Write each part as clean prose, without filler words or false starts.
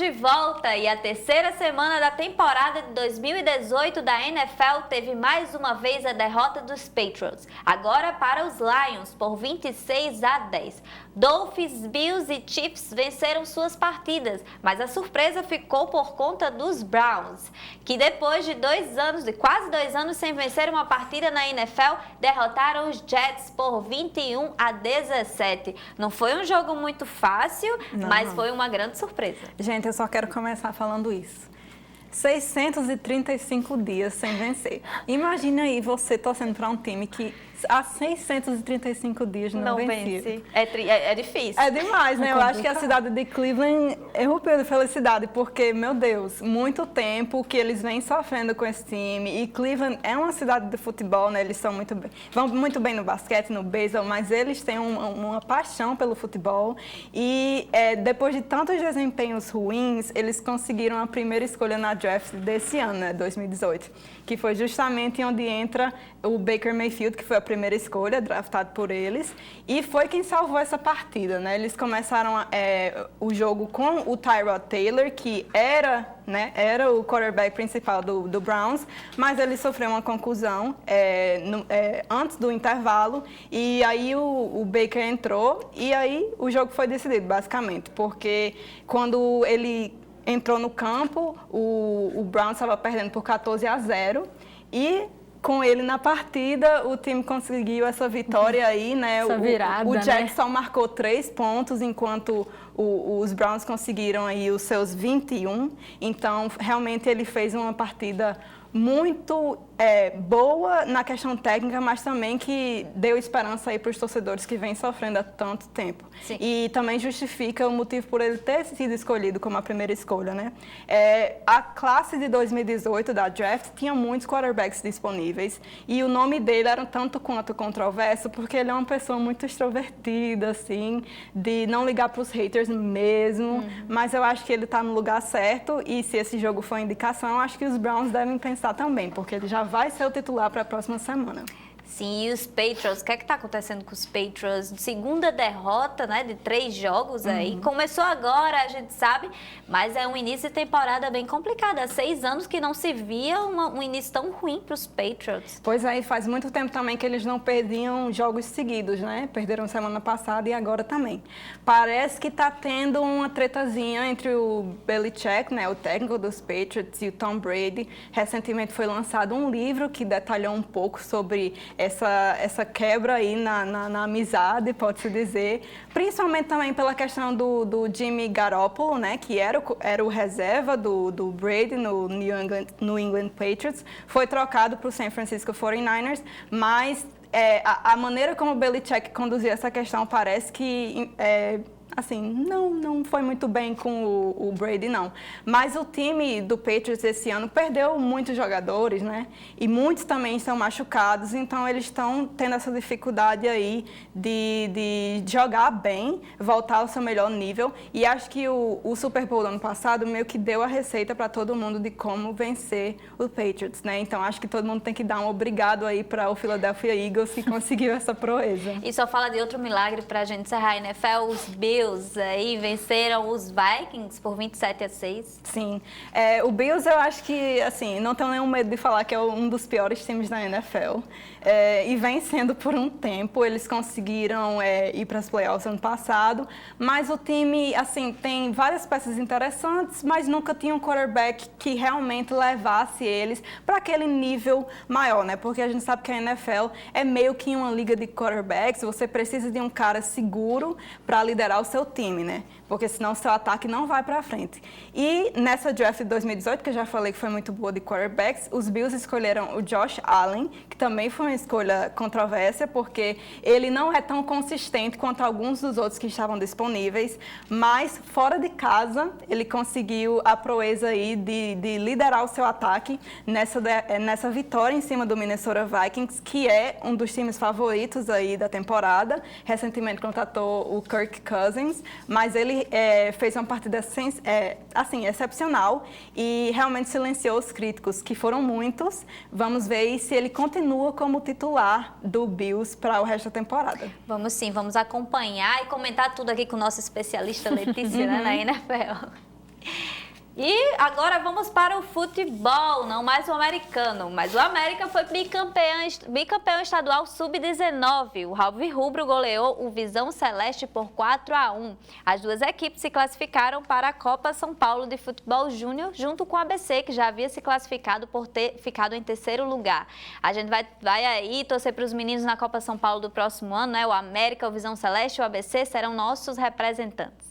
de volta e a terceira semana da temporada de 2018 da NFL teve mais uma vez a derrota dos Patriots, agora para os Lions por 26-10. Dolphins, Bills e Chiefs venceram suas partidas, mas a surpresa ficou por conta dos Browns, que depois de quase dois anos sem vencer uma partida na NFL, derrotaram os Jets por 21-17. Não foi um jogo muito fácil, mas foi uma grande surpresa. Gente, eu só quero começar falando isso. 635 dias sem vencer. Imagina aí você torcendo para um time que há 635 dias não vencia. É difícil. É demais, né? Eu acho que a cidade de Cleveland erupeu de felicidade, porque, meu Deus, muito tempo que eles vêm sofrendo com esse time. E Cleveland é uma cidade de futebol, né? Eles são vão muito bem no basquete, no beisebol, mas eles têm uma paixão pelo futebol. E depois de tantos desempenhos ruins, eles conseguiram a primeira escolha na draft desse ano, né? 2018, que foi justamente onde entra o Baker Mayfield, que foi a primeira escolha, draftado por eles, e foi quem salvou essa partida, né? Eles começaram o jogo com o Tyrod Taylor, que era o quarterback principal do Browns, mas ele sofreu uma contusão antes do intervalo, e aí o Baker entrou, e aí o jogo foi decidido, basicamente, porque quando ele entrou no campo, o Browns estava perdendo por 14-0, e com ele na partida, o time conseguiu essa vitória aí, né? Essa virada, o Jack só marcou 3 pontos, enquanto os Browns conseguiram aí os seus 21. Então, realmente, ele fez uma partida muito boa na questão técnica, mas também que deu esperança aí para os torcedores que vêm sofrendo há tanto tempo. Sim. E também justifica o motivo por ele ter sido escolhido como a primeira escolha, né? A classe de 2018 da draft tinha muitos quarterbacks disponíveis e o nome dele era tanto quanto controverso, porque ele é uma pessoa muito extrovertida, assim, de não ligar para os haters mesmo, mas eu acho que ele está no lugar certo, e se esse jogo for indicação, eu acho que os Browns devem pensar também, porque ele já vai ser o titular para a próxima semana. Sim, e os Patriots, o que está acontecendo com os Patriots? Segunda derrota, né, de 3 jogos aí. Começou agora, a gente sabe, mas é um início de temporada bem complicado. Há 6 anos que não se via um início tão ruim para os Patriots. Pois é, faz muito tempo também que eles não perdiam jogos seguidos, né? Perderam semana passada e agora também. Parece que está tendo uma tretazinha entre o Belichick, né, o técnico dos Patriots, e o Tom Brady. Recentemente foi lançado um livro que detalhou um pouco sobre essa quebra aí na amizade, pode-se dizer, principalmente também pela questão do Jimmy Garoppolo, né, que era o reserva do Brady no New England Patriots, foi trocado para o San Francisco 49ers, mas a maneira como o Belichick conduziu essa questão parece que assim, não foi muito bem com o Brady, não. Mas o time do Patriots esse ano perdeu muitos jogadores, né? E muitos também estão machucados, então eles estão tendo essa dificuldade aí de jogar bem, voltar ao seu melhor nível. E acho que o Super Bowl do ano passado meio que deu a receita para todo mundo de como vencer o Patriots, né? Então acho que todo mundo tem que dar um obrigado aí para o Philadelphia Eagles, que conseguiu essa proeza. E só fala de outro milagre para a gente encerrar a NFL, os Bills aí venceram os Vikings por 27-6. Sim. O Bills, eu acho que, assim, não tenho nenhum medo de falar que é um dos piores times da NFL. E vem sendo por um tempo. Eles conseguiram ir para as playoffs ano passado, mas o time, assim, tem várias peças interessantes, mas nunca tinha um quarterback que realmente levasse eles para aquele nível maior, né? Porque a gente sabe que a NFL é meio que uma liga de quarterbacks. Você precisa de um cara seguro para liderar o seu time, né? Porque senão o seu ataque não vai para frente. E nessa draft de 2018, que eu já falei que foi muito boa de quarterbacks, os Bills escolheram o Josh Allen, que também foi uma escolha controversa, porque ele não é tão consistente quanto alguns dos outros que estavam disponíveis, mas fora de casa ele conseguiu a proeza aí de liderar o seu ataque nessa vitória em cima do Minnesota Vikings, que é um dos times favoritos aí da temporada. Recentemente contratou o Kirk Cousins, mas ele fez uma partida assim, excepcional e realmente silenciou os críticos, que foram muitos. Vamos ver se ele continua como titular do Bills para o resto da temporada. Vamos sim, vamos acompanhar e comentar tudo aqui com o nosso especialista Letícia, né, na NFL. E agora vamos para o futebol, não mais o americano, mas o América foi bicampeão estadual sub-19. O Alvirrubro goleou o Visão Celeste por 4-1. As duas equipes se classificaram para a Copa São Paulo de Futebol Júnior, junto com o ABC, que já havia se classificado por ter ficado em terceiro lugar. A gente vai aí torcer para os meninos na Copa São Paulo do próximo ano, né? O América, o Visão Celeste e o ABC serão nossos representantes.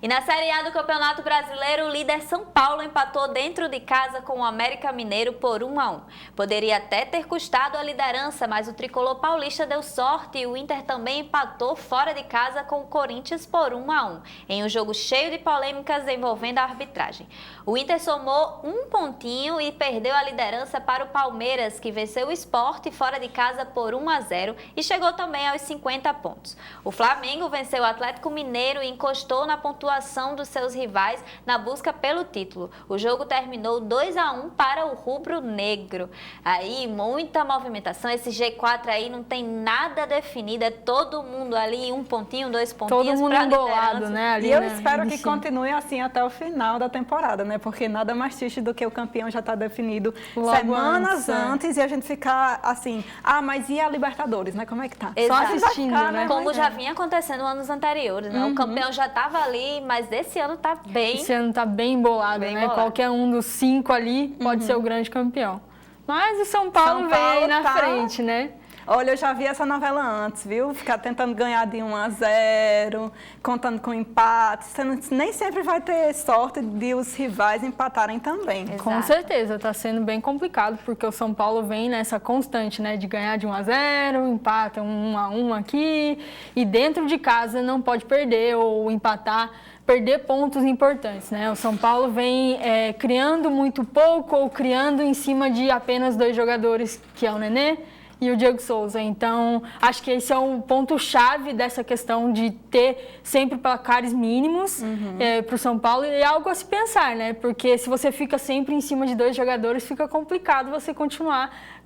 E na Série A do Campeonato Brasileiro, o líder São Paulo empatou dentro de casa com o América Mineiro por 1-1. Poderia até ter custado a liderança, mas o tricolor paulista deu sorte e o Inter também empatou fora de casa com o Corinthians por 1-1, em um jogo cheio de polêmicas envolvendo a arbitragem. O Inter somou um pontinho e perdeu a liderança para o Palmeiras, que venceu o Sport fora de casa por 1-0 e chegou também aos 50 pontos. O Flamengo venceu o Atlético Mineiro e encostou na pontuação dos seus rivais na busca pelo título. O jogo terminou 2-1 para o rubro-negro. Aí, muita movimentação. Esse G4 aí não tem nada definido. É todo mundo ali, um pontinho, dois pontinhos. Todo mundo embolado, né? Ali, e eu espero que continue assim até o final da temporada, né? Porque nada mais triste do que o campeão já está definido logo semanas antes e a gente ficar assim, mas e a Libertadores, né? Como é que tá? Exato. Só assistindo, né? Como já vinha acontecendo anos anteriores, né? O campeão já estava ali, mas esse ano tá bem... Esse ano tá bem embolado, né? Embolado. Qualquer um dos 5 ali pode ser o grande campeão. Mas o São Paulo vem aí na frente, né? Olha, eu já vi essa novela antes, viu? Ficar tentando ganhar de 1-0, contando com empates. Você nem sempre vai ter sorte de os rivais empatarem também. Exato. Com certeza, tá sendo bem complicado, porque o São Paulo vem nessa constante, né? De ganhar de 1-0, empata 1-1 aqui, e dentro de casa não pode perder ou empatar, perder pontos importantes, né? O São Paulo vem criando muito pouco ou criando em cima de apenas 2 jogadores, que é o Nenê e o Diego Souza. Então, acho que esse é um ponto-chave dessa questão de ter sempre placares mínimos para o São Paulo, e é algo a se pensar, né? Porque se você fica sempre em cima de 2 jogadores, fica complicado você continuar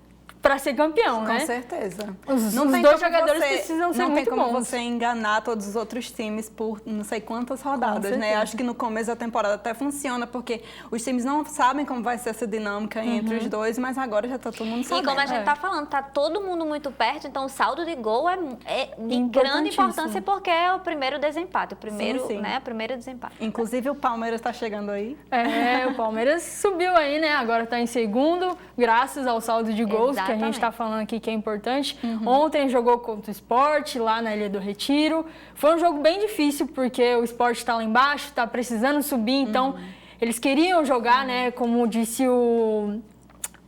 para ser campeão, né? Com certeza. Os 2 jogadores precisam ser muito bons. Não tem como você enganar todos os outros times por não sei quantas rodadas, né? Acho que no começo da temporada até funciona, porque os times não sabem como vai ser essa dinâmica entre os dois, mas agora já tá todo mundo sabendo. E como a gente tá falando, tá todo mundo muito perto, então o saldo de gol é de grande importância, porque é o primeiro desempate, o primeiro desempate. Inclusive o Palmeiras tá chegando aí. O Palmeiras subiu aí, né? Agora tá em segundo, graças ao saldo de gols. Exatamente. Que a gente está falando aqui que é importante. Ontem jogou contra o Sport, lá na Ilha do Retiro. Foi um jogo bem difícil, porque o Sport está lá embaixo, está precisando subir, então eles queriam jogar, né? Como disse o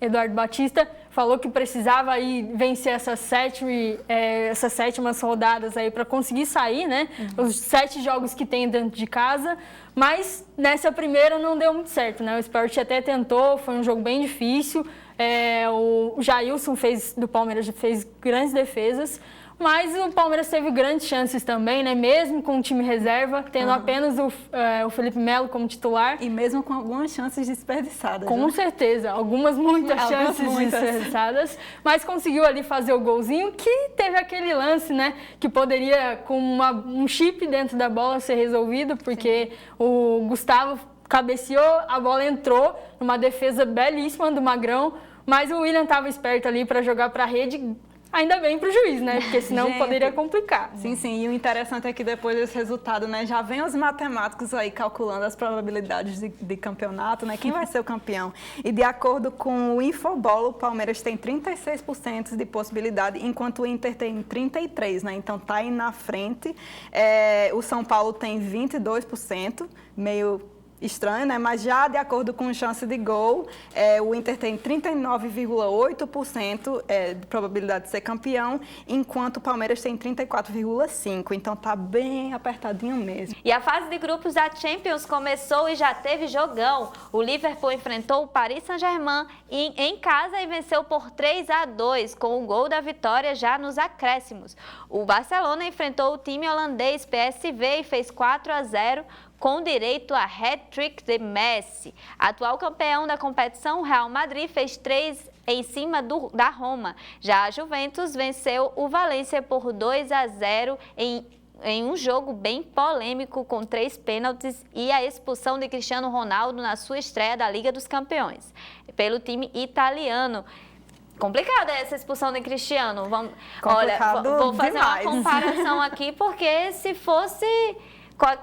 Eduardo Batista, falou que precisava aí vencer essas 7ª rodadas aí para conseguir sair, né? Os 7 jogos que tem dentro de casa. Mas nessa primeira não deu muito certo, né? O Sport até tentou, foi um jogo bem difícil. O Jailson do Palmeiras fez grandes defesas, mas o Palmeiras teve grandes chances também, né? Mesmo com o time reserva, tendo apenas o Felipe Melo como titular. E mesmo com algumas chances desperdiçadas. Com certeza, muitas chances desperdiçadas, mas conseguiu ali fazer o golzinho, que teve aquele lance, né? Que poderia, com um chip dentro da bola, ser resolvido, porque o Gustavo cabeceou, a bola entrou numa defesa belíssima do Magrão, mas o William estava esperto ali para jogar para a rede, ainda bem para o juiz, né? Porque senão poderia complicar. Sim. E o interessante é que depois desse resultado, né, já vem os matemáticos aí calculando as probabilidades de campeonato, né? Quem vai ser o campeão? E de acordo com o Infobolo, o Palmeiras tem 36% de possibilidade, enquanto o Inter tem 33%, né? Então tá aí na frente. O São Paulo tem 22%, meio estranho, né? Mas já de acordo com chance de gol, o Inter tem 39,8% de probabilidade de ser campeão, enquanto o Palmeiras tem 34,5%. Então tá bem apertadinho mesmo. E a fase de grupos da Champions começou e já teve jogão. O Liverpool enfrentou o Paris Saint-Germain em casa e venceu por 3-2, com o gol da vitória já nos acréscimos. O Barcelona enfrentou o time holandês PSV e fez 4-0, com direito a hat-trick de Messi. Atual campeão da competição, o Real Madrid fez 3 em cima da Roma. Já a Juventus venceu o Valência por 2-0 em em um jogo bem polêmico com 3 pênaltis e a expulsão de Cristiano Ronaldo na sua estreia da Liga dos Campeões pelo time italiano. Complicada essa expulsão de Cristiano. Olha, vou fazer demais. uma comparação aqui, porque se fosse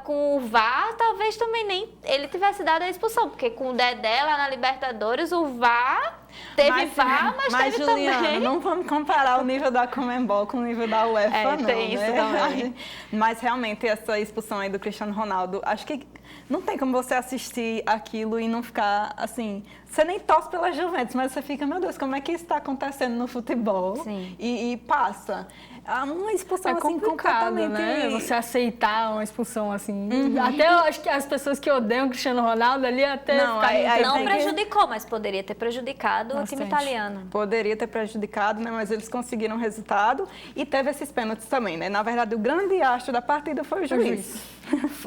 com o VAR, talvez também nem ele tivesse dado a expulsão, porque com o Dedé lá na Libertadores, o VAR teve VAR, mas teve Juliana, também. Não vamos comparar o nível da Conmebol com o nível da UEFA, não, tem isso também. Mas realmente essa expulsão aí do Cristiano Ronaldo, acho que não tem como você assistir aquilo e não ficar assim. Você nem torce pela Juventus, mas você fica, meu Deus, como é que isso está acontecendo no futebol? Sim. E passa. Uma expulsão assim complicado, completamente. né? Você aceitar uma expulsão assim. Até eu acho que as pessoas que odeiam o Cristiano Ronaldo ali até não prejudicou, mas poderia ter prejudicado o time italiano. Poderia ter prejudicado, né? Mas eles conseguiram o resultado e teve esses pênaltis também, né? Na verdade, o grande astro da partida foi o juiz.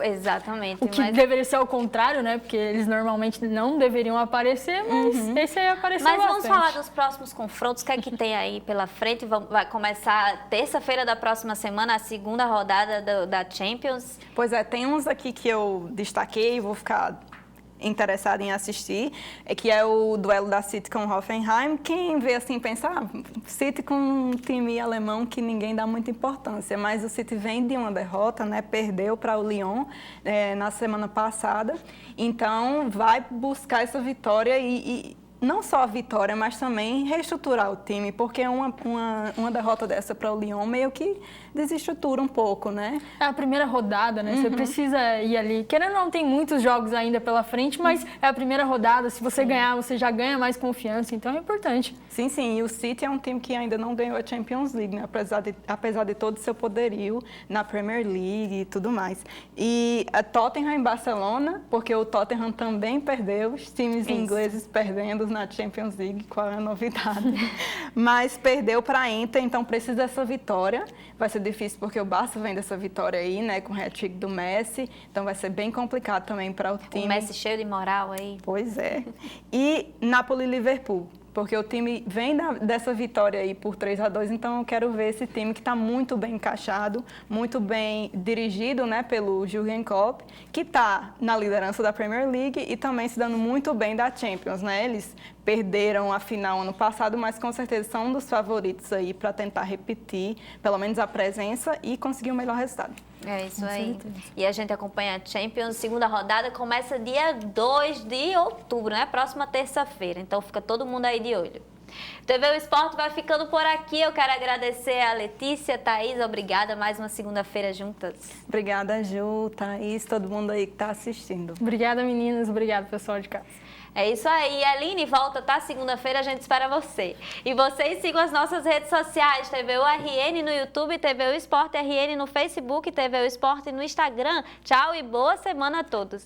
Exatamente. O que deveria ser ao contrário, né? Porque eles normalmente não deveriam aparecer, mas esse aí apareceu bastante. Mas vamos falar dos próximos confrontos, o que é que tem aí pela frente? Vai começar terça-feira da próxima semana, a segunda rodada da Champions. Pois é, tem uns aqui que eu destaquei e vou ficar interessada em assistir, que é o duelo da City com o Hoffenheim. Quem vê assim pensar, City com um time alemão que ninguém dá muita importância, mas o City vem de uma derrota, né? Perdeu para o Lyon na semana passada, então vai buscar essa vitória e não só a vitória, mas também reestruturar o time, porque uma derrota dessa para o Lyon meio que desestrutura um pouco, né? É a primeira rodada, né? Você precisa ir ali. Querendo ou não, tem muitos jogos ainda pela frente, mas é a primeira rodada. Se você ganhar, você já ganha mais confiança, então é importante. Sim, sim. E o City é um time que ainda não ganhou a Champions League, né? Apesar de todo o seu poderio na Premier League e tudo mais. E a Tottenham em Barcelona, porque o Tottenham também perdeu, os times ingleses perdendo na Champions League, qual é a novidade? Mas perdeu para a Inter, então precisa dessa vitória. Vai ser difícil porque o Barça vem dessa vitória aí, né, com o hat-trick do Messi, então vai ser bem complicado também para o time. O Messi cheio de moral aí. Pois é. E Napoli e Liverpool, porque o time vem dessa vitória aí por 3-2, então eu quero ver esse time que está muito bem encaixado, muito bem dirigido, né, pelo Jürgen Klopp, que está na liderança da Premier League e também se dando muito bem da Champions, né? Eles perderam a final ano passado, mas com certeza são um dos favoritos aí para tentar repetir, pelo menos a presença e conseguir o melhor resultado. É isso aí. E a gente acompanha a Champions, segunda rodada começa dia 2 de outubro, né? Próxima terça-feira. Então fica todo mundo aí de olho. TV O Esporte vai ficando por aqui. Eu quero agradecer a Letícia, Thaís, obrigada. Mais uma segunda-feira juntas. Obrigada, Ju, Thaís, todo mundo aí que está assistindo. Obrigada, meninas. Obrigado, pessoal de casa. É isso aí. Aline volta, tá? Segunda-feira a gente espera você. E vocês sigam as nossas redes sociais, TV URN no YouTube, TV O Esporte RN no Facebook, TV O Esporte no Instagram. Tchau e boa semana a todos.